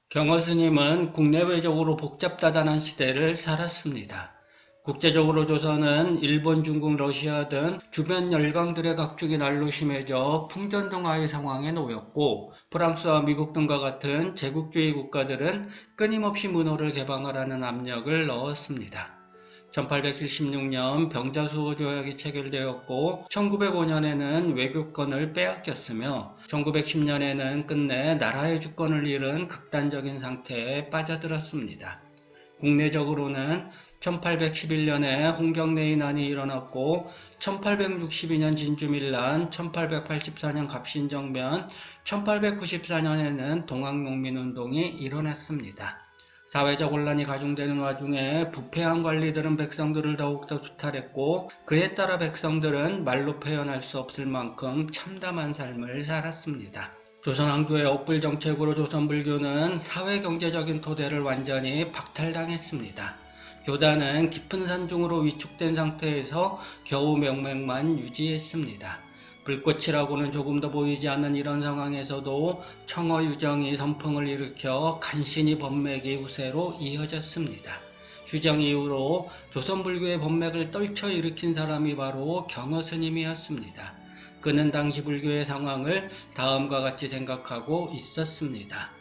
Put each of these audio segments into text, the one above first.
경허스님은 국내외적으로 복잡다단한 시대를 살았습니다. 국제적으로 조선은 일본, 중국, 러시아 등 주변 열강들의 각축이 날로 심해져 풍전등화의 상황에 놓였고, 프랑스와 미국 등과 같은 제국주의 국가들은 끊임없이 문호를 개방하라는 압력을 넣었습니다. 1876년 병자수호 조약이 체결되었고 1905년에는 외교권을 빼앗겼으며 1910년에는 끝내 나라의 주권을 잃은 극단적인 상태에 빠져들었습니다. 국내적으로는 1811년에 홍경래인난이 일어났고 1862년 진주밀란, 1884년 갑신정변, 1894년에는 동학농민운동이 일어났습니다. 사회적 혼란이 가중되는 와중에 부패한 관리들은 백성들을 더욱더 수탈했고 그에 따라 백성들은 말로 표현할 수 없을 만큼 참담한 삶을 살았습니다. 조선왕조의 억불 정책으로 조선불교는 사회경제적인 토대를 완전히 박탈당했습니다. 교단은 깊은 산중으로 위축된 상태에서 겨우 명맥만 유지했습니다. 불꽃이라고는 조금도 보이지 않는 이런 상황에서도 청어유정이 선풍을 일으켜 간신히 법맥이 후세로 이어졌습니다. 휴정 이후로 조선불교의 법맥을 떨쳐 일으킨 사람이 바로 경허스님이었습니다. 그는 당시 불교의 상황을 다음과 같이 생각하고 있었습니다.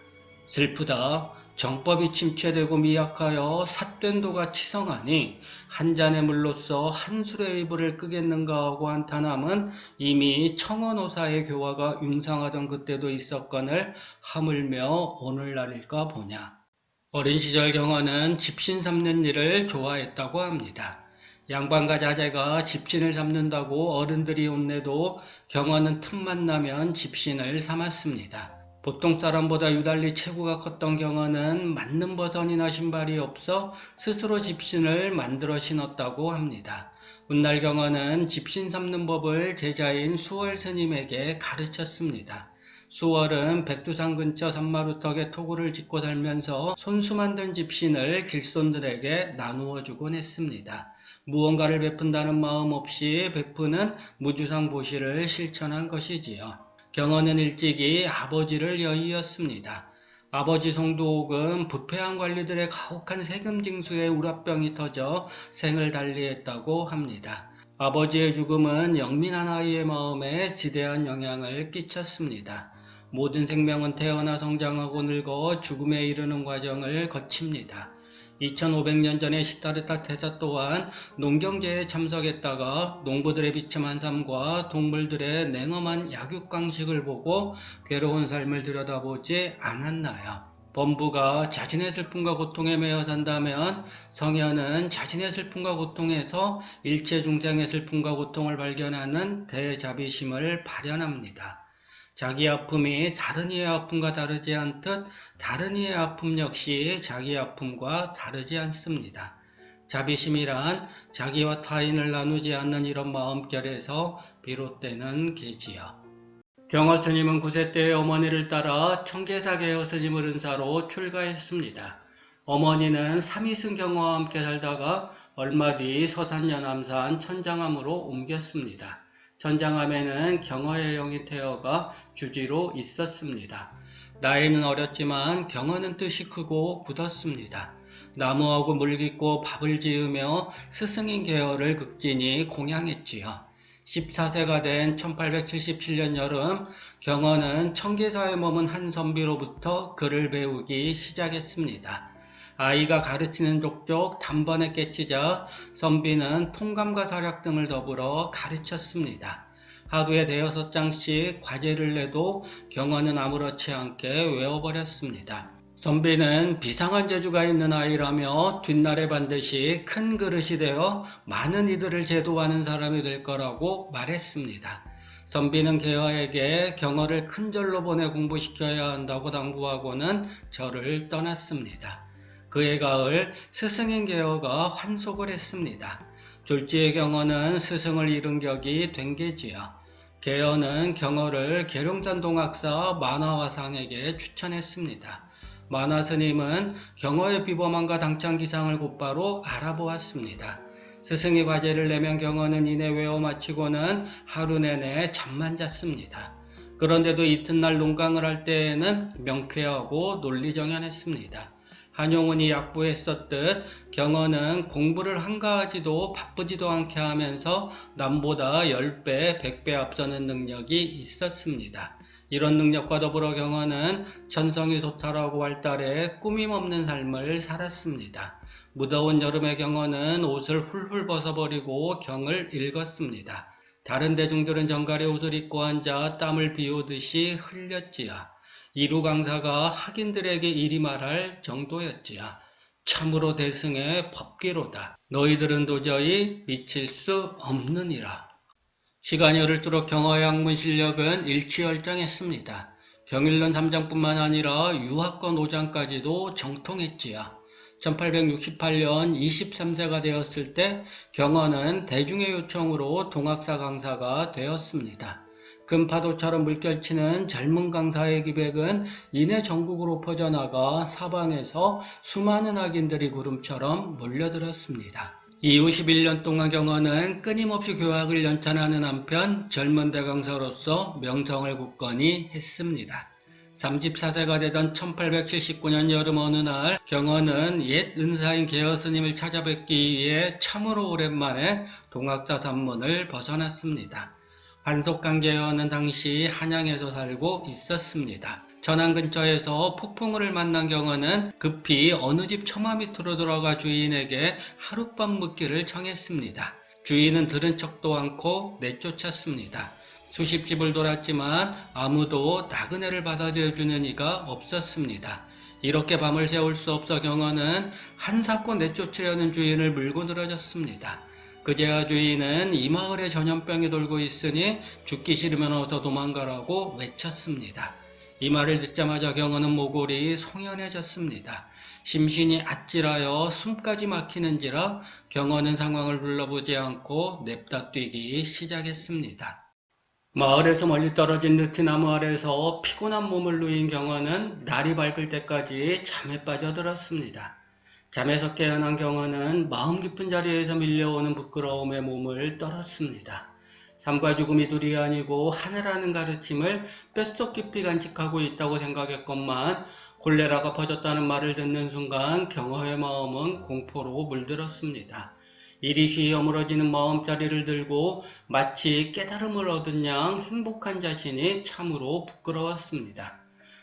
슬프다. 정법이 침체되고 미약하여 삿된도가 치성하니 한 잔의 물로써 한 술의 이불을 끄겠는가 하고 한탄함은 이미 청어노사의 교화가 융상하던 그때도 있었거늘 하물며 오늘날일까 보냐. 어린 시절 경허는 집신 삼는 일을 좋아했다고 합니다. 양반과 자제가 집신을 삼는다고 어른들이 혼내도 경허는 틈만 나면 집신을 삼았습니다. 보통 사람보다 유달리 체구가 컸던 경허는 맞는 버선이나 신발이 없어 스스로 집신을 만들어 신었다고 합니다. 훗날 경허는 집신 삼는 법을 제자인 수월 스님에게 가르쳤습니다. 수월은 백두산 근처 산마루턱에 토구를 짓고 살면서 손수 만든 집신을 길손들에게 나누어 주곤 했습니다. 무언가를 베푼다는 마음 없이 베푸는 무주상 보시를 실천한 것이지요. 경허는 일찍이 아버지를 여의었습니다. 아버지 송도옥은 부패한 관리들의 가혹한 세금 징수에 우라병이 터져 생을 달리했다고 합니다. 아버지의 죽음은 영민한 아이의 마음에 지대한 영향을 끼쳤습니다. 모든 생명은 태어나 성장하고 늙어 죽음에 이르는 과정을 거칩니다. 2500년 전의 시타르타 태자 또한 농경제에 참석했다가 농부들의 비참한 삶과 동물들의 냉엄한 약육강식을 보고 괴로운 삶을 들여다보지 않았나요? 범부가 자신의 슬픔과 고통에 매여 산다면 성현은 자신의 슬픔과 고통에서 일체 중생의 슬픔과 고통을 발견하는 대자비심을 발현합니다. 자기 아픔이 다른 이의 아픔과 다르지 않듯 다른 이의 아픔 역시 자기 아픔과 다르지 않습니다. 자비심이란 자기와 타인을 나누지 않는 이런 마음결에서 비롯되는 계지요. 경허스님은 9세 때의 어머니를 따라 청계사계여 스님을 은사로 출가했습니다. 어머니는 삼이승 경허와 함께 살다가 얼마 뒤 서산연암산 천장암으로 옮겼습니다. 천장암에는 경허의 영이 태어가 주지로 있었습니다. 나이는 어렸지만 경허는 뜻이 크고 굳었습니다. 나무하고 물 깃고 밥을 지으며 스승인 계열을 극진히 공양했지요. 14세가 된 1877년 여름 경허는 청계사에 머문 한 선비로부터 글을 배우기 시작했습니다. 아이가 가르치는 족족 단번에 깨치자 선비는 통감과 사략 등을 더불어 가르쳤습니다. 하루에 5장씩 과제를 내도 경허는 아무렇지 않게 외워버렸습니다. 선비는 비상한 재주가 있는 아이라며 뒷날에 반드시 큰 그릇이 되어 많은 이들을 제도하는 사람이 될 거라고 말했습니다. 선비는 계화에게 경허를 큰 절로 보내 공부시켜야 한다고 당부하고는 절을 떠났습니다. 그해 가을 스승인 계허가 환속을 했습니다. 졸지의 경허는 스승을 잃은 격이 된 게지요. 계허는 경허를 계룡산 동학사 만화화상에게 추천했습니다. 만화스님은 경허의 비범함과 당찬기상을 곧바로 알아보았습니다. 스승이 과제를 내면 경허는 이내 외워 마치고는 하루 내내 잠만 잤습니다. 그런데도 이튿날 농강을 할 때에는 명쾌하고 논리정연했습니다. 한용운이 약부했었듯 경어는 공부를 한가하지도 바쁘지도 않게 하면서 남보다 10배, 100배 앞서는 능력이 있었습니다. 이런 능력과 더불어 경어는 천성이 소탈하고 활달해 꾸밈없는 삶을 살았습니다. 무더운 여름의 경어는 옷을 훌훌 벗어버리고 경을 읽었습니다. 다른 대중들은 정갈의 옷을 입고 앉아 땀을 비우듯이 흘렸지야. 이루 강사가 학인들에게 이리 말할 정도였지야. 참으로 대승의 법기로다. 너희들은 도저히 미칠 수 없느니라. 시간이 흐를수록 경어의 학문 실력은 일취월장했습니다. 경일론 3장뿐만 아니라 유학권 5장까지도 정통했지야. 1868년 23세가 되었을 때 경어는 대중의 요청으로 동학사 강사가 되었습니다. 금파도처럼 물결치는 젊은 강사의 기백은 이내 전국으로 퍼져나가 사방에서 수많은 학인들이 구름처럼 몰려들었습니다. 이후 11년 동안 경어는 끊임없이 교학을 연찬하는 한편 젊은 대강사로서 명성을 굳건히 했습니다. 34세가 되던 1879년 여름 어느 날 경어는 옛 은사인 계어스님을 찾아뵙기 위해 참으로 오랜만에 동학사 산문을 벗어났습니다. 한속강 계어는 당시 한양에서 살고 있었습니다. 전안 근처에서 폭풍우를 만난 경어는 급히 어느 집 처마 밑으로 들어가 주인에게 하룻밤 묵기를 청했습니다. 주인은 들은 척도 않고 내쫓았습니다. 수십 집을 돌았지만 아무도 나그네를 받아들여주는 이가 없었습니다. 이렇게 밤을 새울 수 없어 경어는 한사코 내쫓으려는 주인을 물고 늘어졌습니다. 그제야 주인은 이 마을에 전염병이 돌고 있으니 죽기 싫으면 어서 도망가라고 외쳤습니다. 이 말을 듣자마자 경어는 모골이 송연해졌습니다. 심신이 아찔하여 숨까지 막히는지라 경어는 상황을 둘러보지 않고 냅다 뛰기 시작했습니다. 마을에서 멀리 떨어진 느티나무 아래서 피곤한 몸을 누인 경어는 날이 밝을 때까지 잠에 빠져들었습니다. 잠에서 깨어난 경어는 마음 깊은 자리에서 밀려오는 부끄러움에 몸을 떨었습니다. 삶과 죽음이 둘이 아니고 하늘하는 가르침을 뼛속 깊이 간직하고 있다고 생각했건만 콜레라가 퍼졌다는 말을 듣는 순간 경어의 마음은 공포로 물들었습니다. 이리 쉬이 어무러지는 마음자리를 들고 마치 깨달음을 얻은 양 행복한 자신이 참으로 부끄러웠습니다.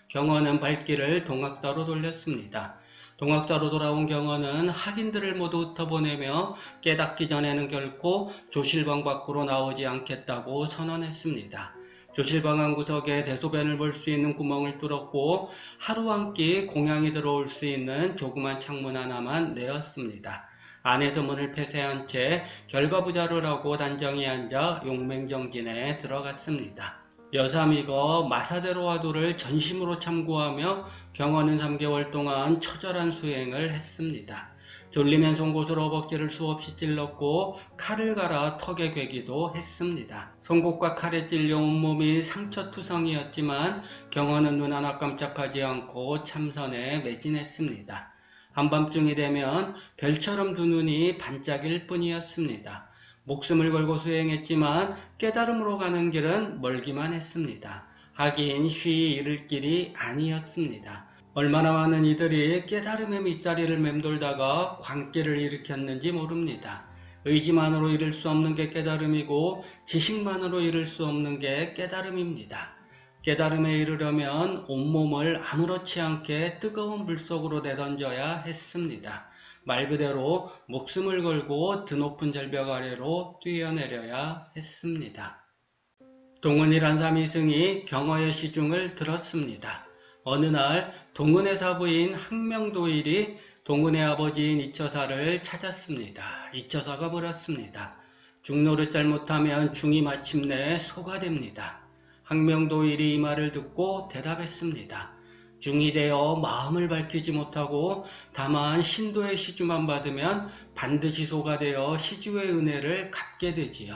경어는 발길을 동학사로 돌렸습니다. 동학사로 돌아온 경어는 학인들을 모두 흩어보내며 깨닫기 전에는 결코 조실방 밖으로 나오지 않겠다고 선언했습니다. 조실방 한 구석에 대소변을 볼 수 있는 구멍을 뚫었고 하루 한 끼 공양이 들어올 수 있는 조그만 창문 하나만 내었습니다. 안에서 문을 폐쇄한 채 결과부자를 하고 단정히 앉아 용맹정진에 들어갔습니다. 여삼이거 마사대로 화두를 전심으로 참고하며 경어는 3개월 동안 처절한 수행을 했습니다. 졸리면 송곳으로 허벅지를 수없이 찔렀고 칼을 갈아 턱에 괴기도 했습니다. 송곳과 칼에 찔려 온몸이 상처투성이었지만 경어는 눈 하나 깜짝하지 않고 참선에 매진했습니다. 한밤중이 되면 별처럼 두 눈이 반짝일 뿐이었습니다. 목숨을 걸고 수행했지만 깨달음으로 가는 길은 멀기만 했습니다. 하긴 쉬이 이를 길이 아니었습니다. 얼마나 많은 이들이 깨달음의 밑자리를 맴돌다가 광기를 일으켰는지 모릅니다. 의지만으로 이룰 수 없는 게 깨달음이고 지식만으로 이룰 수 없는 게 깨달음입니다. 깨달음에 이르려면 온몸을 아무렇지 않게 뜨거운 불 속으로 내던져야 했습니다. 말 그대로 목숨을 걸고 드높은 절벽 아래로 뛰어내려야 했습니다. 동은이란 삼이승이 경어의 시중을 들었습니다. 어느 날 동은의 사부인 항명도일이 동은의 아버지인 이처사를 찾았습니다. 이처사가 물었습니다. 중노릇 잘못하면 중이 마침내 소가 됩니다. 항명도일이 이 말을 듣고 대답했습니다. 중이 되어 마음을 밝히지 못하고 다만 신도의 시주만 받으면 반드시 소가 되어 시주의 은혜를 갚게 되지요.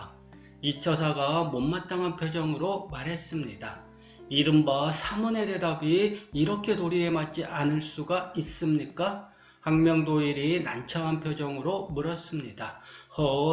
이처사가 못마땅한 표정으로 말했습니다. 이른바 사문의 대답이 이렇게 도리에 맞지 않을 수가 있습니까? 항명도일이 난처한 표정으로 물었습니다.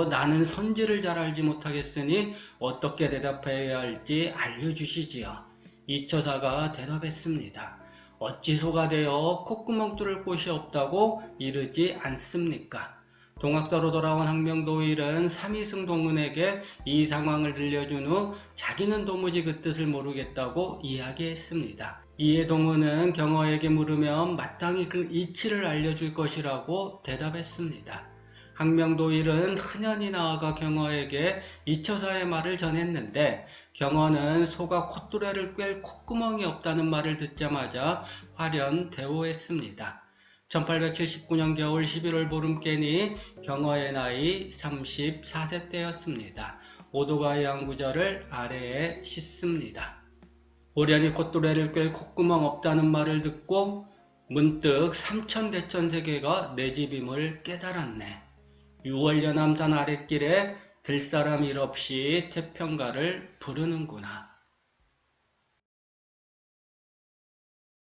나는 선지를 잘 알지 못하겠으니 어떻게 대답해야 할지 알려주시지요. 이처사가 대답했습니다. 어찌 소가 되어 콧구멍 뚫을 곳이 없다고 이르지 않습니까? 동학사로 돌아온 항명도일은 삼이승 동문에게 이 상황을 들려준 후 자기는 도무지 그 뜻을 모르겠다고 이야기했습니다. 이에 동문은 경허에게 물으면 마땅히 그 이치를 알려줄 것이라고 대답했습니다. 항명도일은 흔연히 나아가 경허에게 이처사의 말을 전했는데 경허는 소가 콧뚜레를 꿰 콧구멍이 없다는 말을 듣자마자 화련대오했습니다. 1879년 겨울 11월 보름께니 경허의 나이 34세 때였습니다. 오도가의 한 구절을 아래에 싣습니다. 오련이 콧뚜레를 꿰 콧구멍 없다는 말을 듣고 문득 삼천대천세계가 내 집임을 깨달았네. 6월 연암산 아랫길에 들사람 일 없이 태평가를 부르는구나.